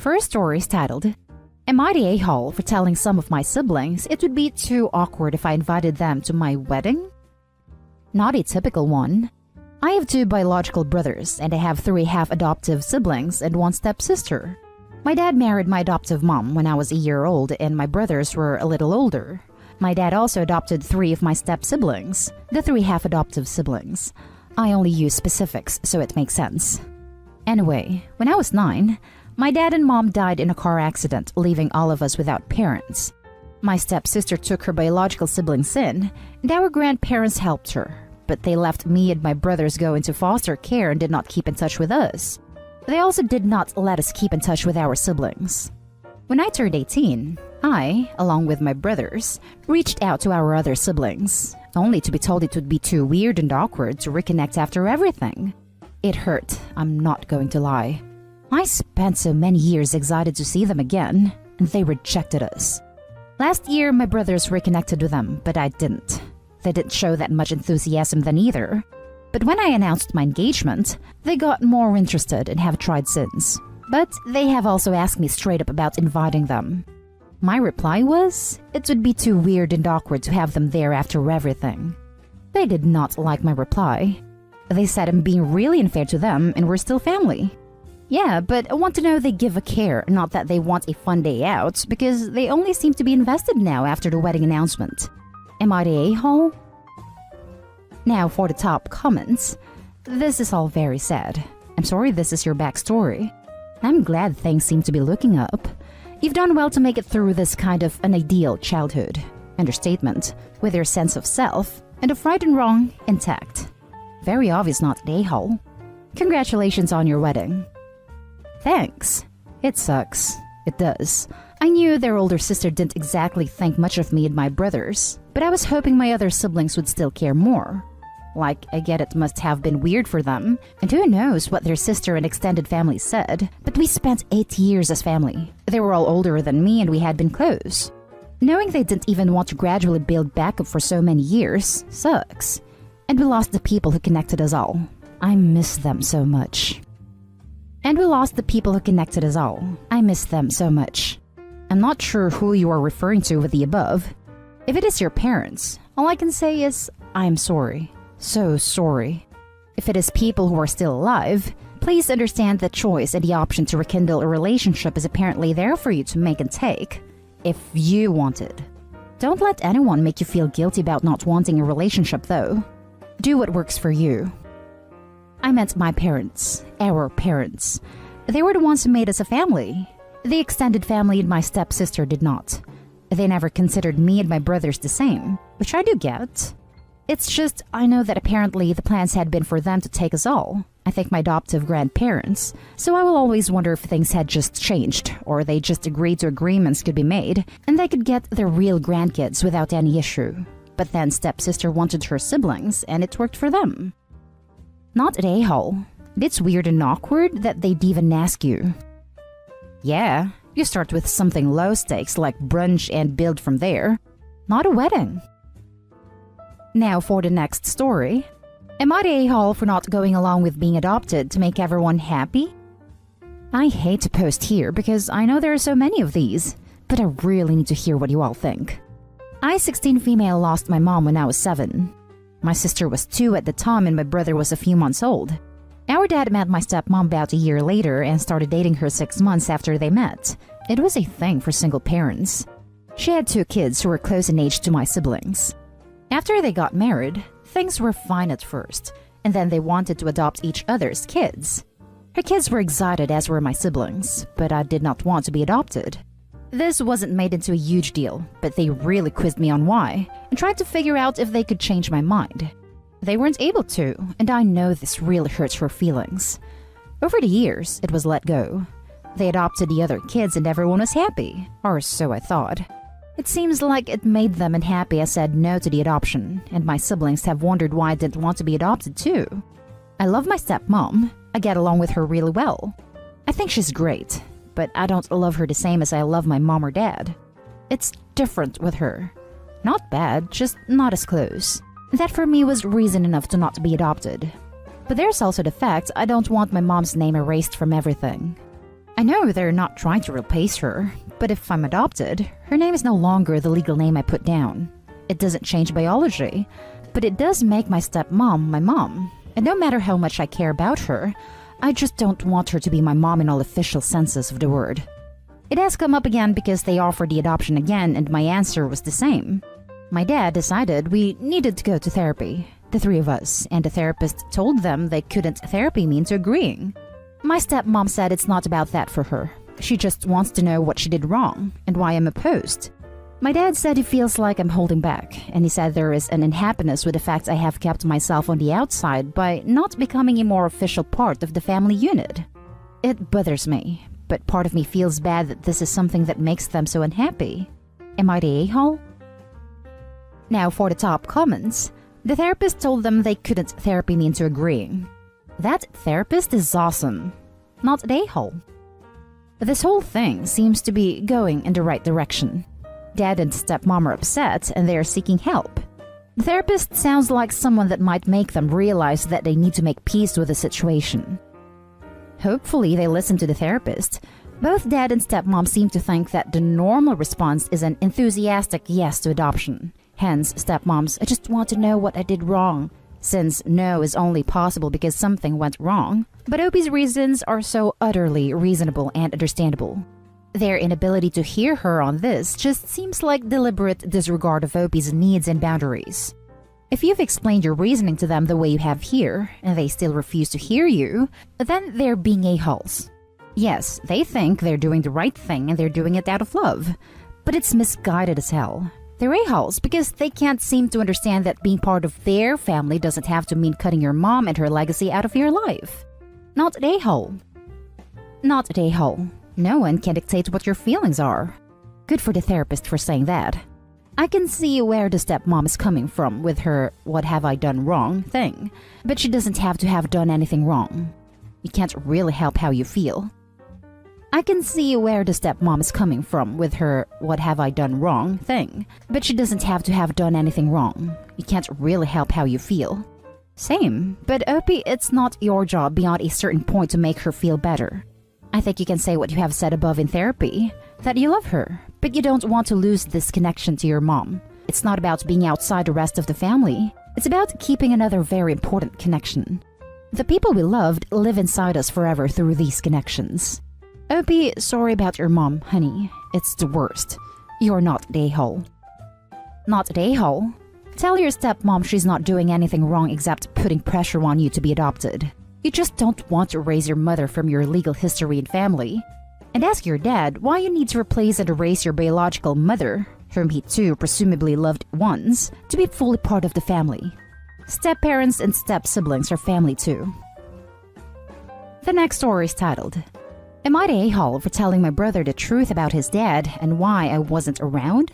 first story is titled, Am I the a-hole for telling some of my siblings it would be too awkward if I invited them to my wedding? Not a typical one. I have 2 biological brothers, and I have 3 half-adoptive siblings and 1 stepsister. My dad married my adoptive mom when I was a year old, and my brothers were a little older. My dad also adopted 3 of my step-siblings, the 3 half-adoptive siblings. I only use specifics, so it makes sense. Anyway, when I was 9, my dad and mom died in a car accident, leaving all of us without parents. My stepsister took her biological siblings in, and our grandparents helped her, but they left me and my brothers go into foster care and did not keep in touch with us. They also did not let us keep in touch with our siblings. When I turned 18, I, along with my brothers, reached out to our other siblings, only to be told it would be too weird and awkward to reconnect after everything. It hurt, I'm not going to lie. I spent so many years excited to see them again, and they rejected us. Last year, my brothers reconnected with them, but I didn't. They didn't show that much enthusiasm then either. But when I announced my engagement, they got more interested and have tried since. But they have also asked me straight up about inviting them. My reply was, it would be too weird and awkward to have them there after everything. They did not like my reply. They said I'm being really unfair to them and we're still family. Yeah, but I want to know they give a care, not that they want a fun day out, because they only seem to be invested now after the wedding announcement. Am I the a-hole? Now for the top comments. This is all very sad. I'm sorry this is your backstory. I'm glad things seem to be looking up. You've done well to make it through this kind of an ideal childhood. Understatement, with your sense of self and of right and wrong intact. Very obvious not the a-hole. Congratulations on your wedding. Thanks. It sucks. It does. I knew their older sister didn't exactly think much of me and my brothers, but I was hoping my other siblings would still care more. Like, I get it must have been weird for them, and who knows what their sister and extended family said, but we spent 8 years as family. They were all older than me and we had been close. Knowing they didn't even want to gradually build back up for so many years sucks. And we lost the people who connected us all. I miss them so much. And we lost the people who connected us all. I miss them so much. I'm not sure who you are referring to with the above. If it is your parents, all I can say is, I'm sorry. So sorry. If it is people who are still alive, please understand that choice and the option to rekindle a relationship is apparently there for you to make and take, if you want it. Don't let anyone make you feel guilty about not wanting a relationship though. Do what works for you. I meant my parents, our parents. They were the ones who made us a family. The extended family and my stepsister did not. They never considered me and my brothers the same, which I do get. It's just, I know that apparently the plans had been for them to take us all. I think my adoptive grandparents, so I will always wonder if things had just changed, or they just agreed to agreements could be made, and they could get their real grandkids without any issue. But then stepsister wanted her siblings, and it worked for them. Not an a-hole. It's weird and awkward that they'd even ask you. Yeah, you start with something low stakes like brunch and build from there. Not a wedding. Now for the next story. Am I the a-hole for not going along with being adopted to make everyone happy? I hate to post here because I know there are so many of these, but I really need to hear what you all think. I, 16 female, lost my mom when I was 7. My sister was 2 at the time and my brother was a few months old. Our dad met my stepmom about a year later and started dating her 6 months after they met. It was a thing for single parents. She had 2 kids who were close in age to my siblings. After they got married, things were fine at first, and then they wanted to adopt each other's kids. Her kids were excited, as were my siblings, but I did not want to be adopted. This wasn't made into a huge deal, but they really quizzed me on why, and tried to figure out if they could change my mind. They weren't able to, and I know this really hurts her feelings. Over the years, it was let go. They adopted the other kids and everyone was happy, or so I thought. It seems like it made them unhappy I said no to the adoption, and my siblings have wondered why I didn't want to be adopted too. I love my stepmom. I get along with her really well. I think she's great, but I don't love her the same as I love my mom or dad. It's different with her. Not bad, just not as close. That for me was reason enough to not be adopted. But there's also the fact I don't want my mom's name erased from everything. I know they're not trying to replace her, but if I'm adopted, her name is no longer the legal name I put down. It doesn't change biology, but it does make my stepmom my mom. And no matter how much I care about her, I just don't want her to be my mom in all official senses of the word. It has come up again because they offered the adoption again and my answer was the same. My dad decided we needed to go to therapy, the three of us, and the therapist told them they couldn't therapy me into agreeing. My stepmom said it's not about that for her. She just wants to know what she did wrong and why I'm opposed. My dad said he feels like I'm holding back, and he said there is an unhappiness with the fact I have kept myself on the outside by not becoming a more official part of the family unit. It bothers me, but part of me feels bad that this is something that makes them so unhappy. Am I the a-hole? Now for the top comments. The therapist told them they couldn't therapy me into agreeing. That therapist is awesome. Not the a-hole. This whole thing seems to be going in the right direction. Dad and stepmom are upset and they are seeking help. The therapist sounds like someone that might make them realize that they need to make peace with the situation. Hopefully they listen to the therapist. Both dad and stepmom seem to think that the normal response is an enthusiastic yes to adoption. Hence, stepmoms, I just want to know what I did wrong, since no is only possible because something went wrong. But Opie's reasons are so utterly reasonable and understandable. Their inability to hear her on this just seems like deliberate disregard of Opie's needs and boundaries. If you've explained your reasoning to them the way you have here, and they still refuse to hear you, then they're being a-holes. Yes, they think they're doing the right thing and they're doing it out of love, but it's misguided as hell. They're a-holes because they can't seem to understand that being part of their family doesn't have to mean cutting your mom and her legacy out of your life. Not an a-hole. Not an a-hole. No one can dictate what your feelings are. Good for the therapist for saying that. I can see where the stepmom is coming from with her "what have I done wrong" thing, but she doesn't have to have done anything wrong. You can't really help how you feel. I can see where the stepmom is coming from with her "what have I done wrong" thing, but she doesn't have to have done anything wrong. You can't really help how you feel. Same, but Opie, it's not your job beyond a certain point to make her feel better. I think you can say what you have said above in therapy, that you love her, but you don't want to lose this connection to your mom. It's not about being outside the rest of the family. It's about keeping another very important connection. The people we loved live inside us forever through these connections. Opie, sorry about your mom, honey. It's the worst. You're not the a-hole. Not the a-hole? Tell your stepmom she's not doing anything wrong except putting pressure on you to be adopted. You just don't want to erase your mother from your legal history and family. And ask your dad why you need to replace and erase your biological mother, whom he too presumably loved once, to be fully part of the family. Step-parents and step-siblings are family too. The next story is titled, Am I the a-hole for telling my brother the truth about his dad and why I wasn't around?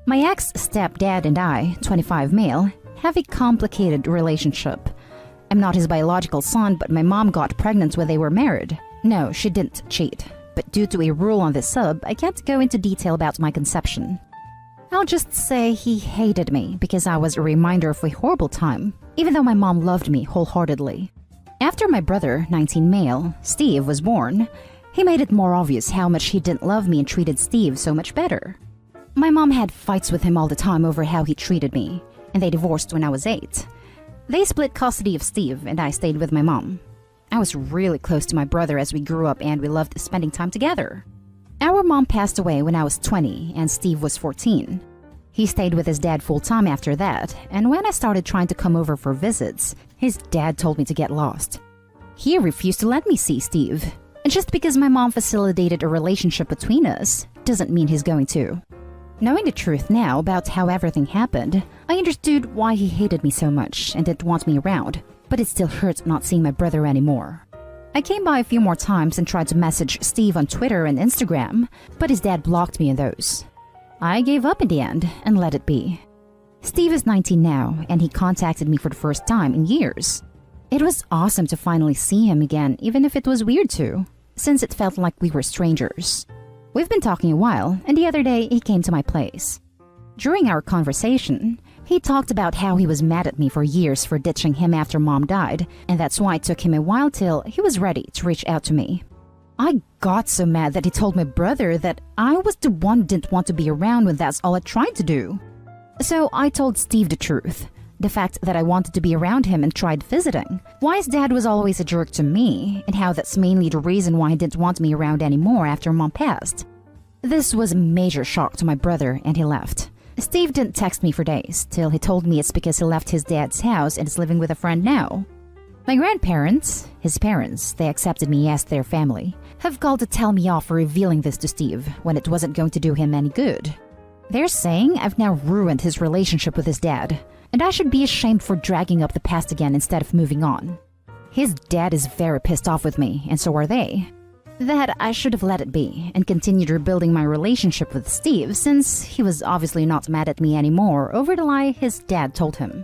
My ex-stepdad and I, 25 male, have a complicated relationship. I'm not his biological son, but my mom got pregnant when they were married. No, she didn't cheat. But due to a rule on this sub, I can't go into detail about my conception. I'll just say he hated me because I was a reminder of a horrible time, even though my mom loved me wholeheartedly. After my brother, 19 male, Steve, was born, he made it more obvious how much he didn't love me and treated Steve so much better. My mom had fights with him all the time over how he treated me, and they divorced when I was 8. They split custody of Steve and I stayed with my mom. I was really close to my brother as we grew up and we loved spending time together. Our mom passed away when I was 20 and Steve was 14. He stayed with his dad full-time after that, and when I started trying to come over for visits, his dad told me to get lost. He refused to let me see Steve. And just because my mom facilitated a relationship between us doesn't mean he's going to. Knowing the truth now about how everything happened, I understood why he hated me so much and didn't want me around, but it still hurts not seeing my brother anymore. I came by a few more times and tried to message Steve on Twitter and Instagram, but his dad blocked me in those. I gave up in the end and let it be. Steve is 19 now, and he contacted me for the first time in years. It was awesome to finally see him again, even if it was weird too, since it felt like we were strangers. We've been talking a while, and the other day he came to my place. During our conversation, he talked about how he was mad at me for years for ditching him after mom died, and that's why it took him a while till he was ready to reach out to me. I got so mad that he told my brother that I was the one who didn't want to be around when that's all I tried to do. So I told Steve the truth. The fact that I wanted to be around him and tried visiting. Why his dad was always a jerk to me, and how that's mainly the reason why he didn't want me around anymore after Mom passed. This was a major shock to my brother and he left. Steve didn't text me for days, till he told me it's because he left his dad's house and is living with a friend now. My grandparents, his parents, they accepted me as their family, have called to tell me off for revealing this to Steve when it wasn't going to do him any good. They're saying I've now ruined his relationship with his dad, and I should be ashamed for dragging up the past again instead of moving on. His dad is very pissed off with me, and so are they. That I should have let it be and continued rebuilding my relationship with Steve, since he was obviously not mad at me anymore over the lie his dad told him.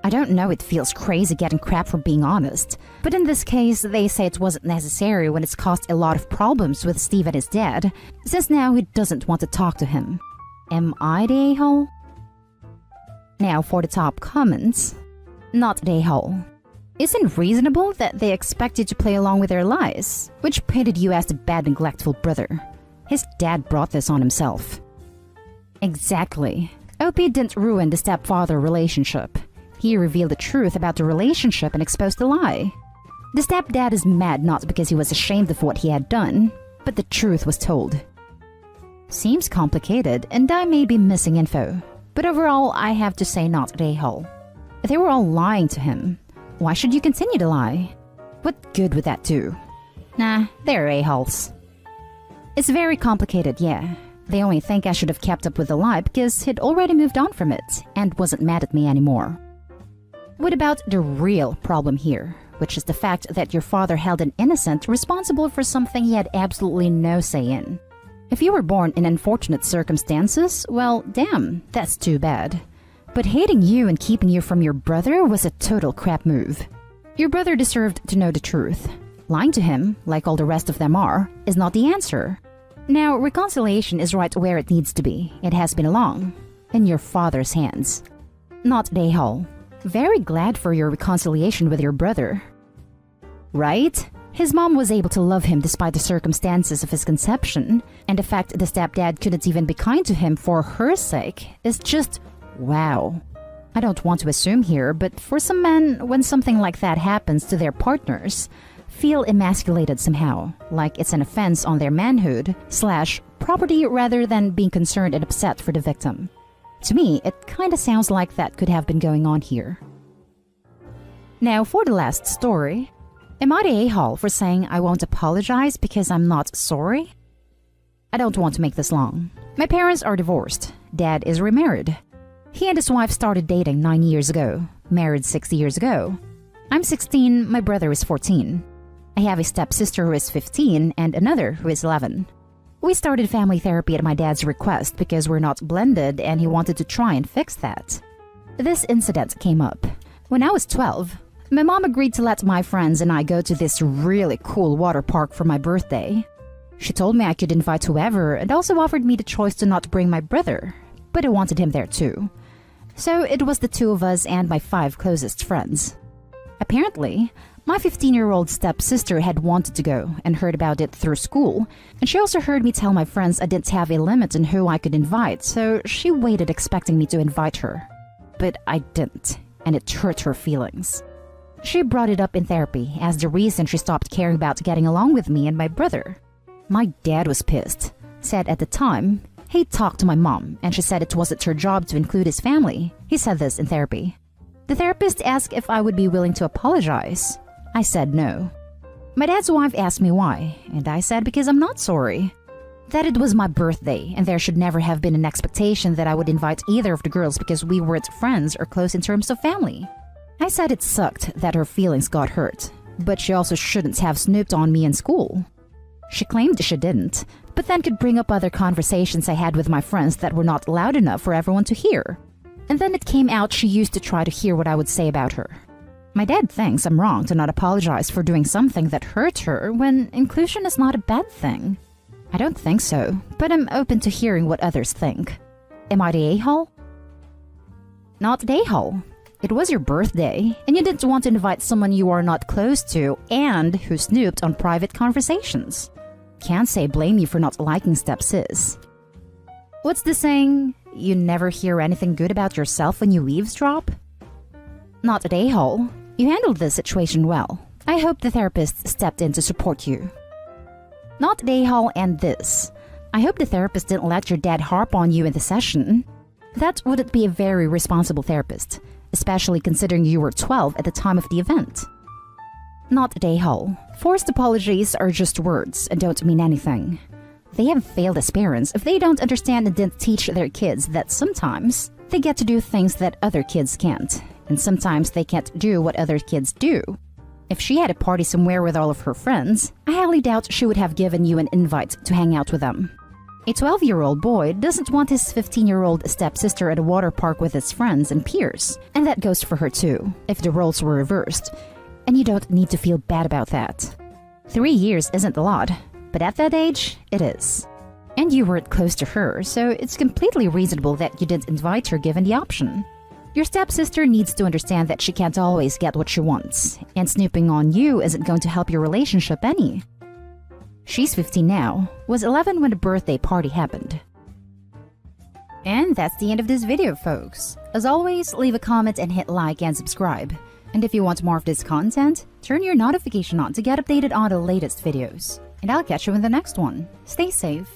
I don't know, it feels crazy getting crap for being honest, but in this case they say it wasn't necessary when it's caused a lot of problems with Steve and his dad, since now he doesn't want to talk to him. Am I the a-hole? Now for the top comments. Not the a-hole. Isn't reasonable that they expect you to play along with their lies, which painted you as the bad, neglectful brother. His dad brought this on himself. Exactly. OP didn't ruin the stepfather relationship. He revealed the truth about the relationship and exposed the lie. The stepdad is mad not because he was ashamed of what he had done, but the truth was told. Seems complicated, and I may be missing info, but overall I have to say not the a-hole. They were all lying to him. Why should you continue to lie? What good would that do? Nah, they're a-holes. It's very complicated, yeah. They only think I should have kept up with the lie because he'd already moved on from it and wasn't mad at me anymore. What about the real problem here, which is the fact that your father held an innocent responsible for something he had absolutely no say in? If you were born in unfortunate circumstances, well, damn, that's too bad. But hating you and keeping you from your brother was a total crap move. Your brother deserved to know the truth. Lying to him, like all the rest of them are, is not the answer. Now, reconciliation is right where it needs to be. It has been long. In your father's hands. Not the a-hole. Very glad for your reconciliation with your brother. Right? His mom was able to love him despite the circumstances of his conception, and the fact the stepdad couldn't even be kind to him for her sake is just wow. I don't want to assume here, but for some men, when something like that happens to their partners, feel emasculated somehow, like it's an offense on their manhood / property rather than being concerned and upset for the victim. To me, it kinda sounds like that could have been going on here. Now for the last story. Am I the a-hole for saying I won't apologize because I'm not sorry? I don't want to make this long. My parents are divorced. Dad is remarried. He and his wife started dating 9 years ago, married 6 years ago. I'm 16, my brother is 14. I have a stepsister who is 15 and another who is 11. We started family therapy at my dad's request because we're not blended and he wanted to try and fix that. This incident came up. When I was 12, my mom agreed to let my friends and I go to this really cool water park for my birthday. She told me I could invite whoever and also offered me the choice to not bring my brother, but I wanted him there too. So it was the two of us and my 5 closest friends. Apparently, my 15-year-old stepsister had wanted to go and heard about it through school, and she also heard me tell my friends I didn't have a limit on who I could invite, so she waited expecting me to invite her. But I didn't, and it hurt her feelings. She brought it up in therapy as the reason she stopped caring about getting along with me and my brother. My dad was pissed, said at the time he talked to my mom and she said it wasn't her job to include his family. He said this in therapy. The therapist asked if I would be willing to apologize. I said no. My dad's wife asked me why, and I said because I'm not sorry. That it was my birthday and there should never have been an expectation that I would invite either of the girls because we weren't friends or close in terms of family. I said it sucked that her feelings got hurt, but she also shouldn't have snooped on me in school. She claimed she didn't, but then could bring up other conversations I had with my friends that were not loud enough for everyone to hear. And then it came out she used to try to hear what I would say about her. My dad thinks I'm wrong to not apologize for doing something that hurt her when inclusion is not a bad thing. I don't think so, but I'm open to hearing what others think. Am I the a-hole? Not the a-hole. It was your birthday, and you didn't want to invite someone you are not close to and who snooped on private conversations. can't say blame you for not liking stepsis. What's the saying? You never hear anything good about yourself when you eavesdrop? Not at A-hole. You handled this situation well. I hope the therapist stepped in to support you. Not at A-hole and this. I hope the therapist didn't let your dad harp on you in the session. That wouldn't be a very responsible therapist, especially considering you were 12 at the time of the event. Not at A-hole. Forced apologies are just words and don't mean anything. They have failed as parents if they don't understand and didn't teach their kids that sometimes they get to do things that other kids can't, and sometimes they can't do what other kids do. If she had a party somewhere with all of her friends, I highly doubt she would have given you an invite to hang out with them. A 12-year-old boy doesn't want his 15-year-old stepsister at a water park with his friends and peers, and that goes for her too, if the roles were reversed. And you don't need to feel bad about that. 3 years isn't a lot, but at that age, it is. And you weren't close to her, so it's completely reasonable that you didn't invite her given the option. Your stepsister needs to understand that she can't always get what she wants, and snooping on you isn't going to help your relationship any. She's 15 now, was 11 when the birthday party happened. And that's the end of this video, folks. As always, leave a comment and hit like and subscribe. And if you want more of this content, turn your notification on to get updated on the latest videos. And I'll catch you in the next one. Stay safe.